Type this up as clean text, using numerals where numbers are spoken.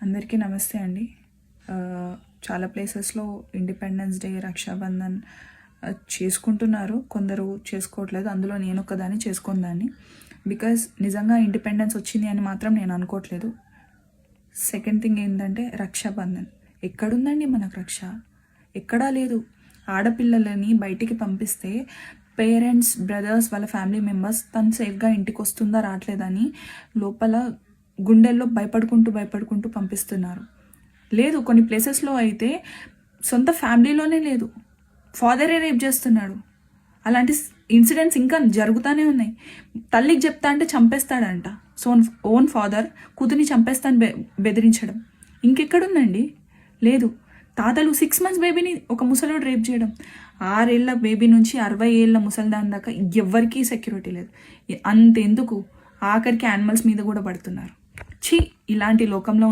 అందరికీ నమస్తే అండి. చాలా ప్లేసెస్లో ఇండిపెండెన్స్ డే, రక్షాబంధన్ చేసుకుంటున్నారు, కొందరు చేసుకోవట్లేదు. అందులో నేను ఒక్కదాన్ని చేసుకుందాన్ని. బికాజ్ నిజంగా ఇండిపెండెన్స్ వచ్చింది అని మాత్రం నేను అనుకోవట్లేదు. సెకండ్ థింగ్ ఏంటంటే రక్షాబంధన్ ఎక్కడుందండి మనకు రక్ష? ఎక్కడా లేదు. ఆడపిల్లలని బయటికి పంపిస్తే పేరెంట్స్, బ్రదర్స్, వాళ్ళ ఫ్యామిలీ మెంబర్స్ తను సేఫ్గా ఇంటికి వస్తుందా రావట్లేదని లోపల గుండెల్లో భయపడుకుంటూ పంపిస్తున్నారు. లేదు, కొన్ని ప్లేసెస్లో అయితే సొంత ఫ్యామిలీలోనే లేదు, ఫాదరే రేప్ చేస్తున్నాడు. అలాంటి ఇన్సిడెంట్స్ ఇంకా జరుగుతూనే ఉన్నాయి. తల్లికి చెప్తా అంటే చంపేస్తాడంట. ఓన్ ఫాదర్ కూతుర్ని చంపేస్తాను బెదిరించడం ఇంకెక్కడుందండి? లేదు. తాతలు 6 months బేబీని ఒక ముసలోడు రేప్ చేయడం, 6 ఏళ్ల బేబీ నుంచి 60 ఏళ్ల ముసలిదాని దాకా ఎవ్వరికీ సెక్యూరిటీ లేదు. అంతెందుకు, ఆఖరికి యానిమల్స్ మీద కూడా పడుతున్నారు. ఛీ, ఇలాంటి లోకంలో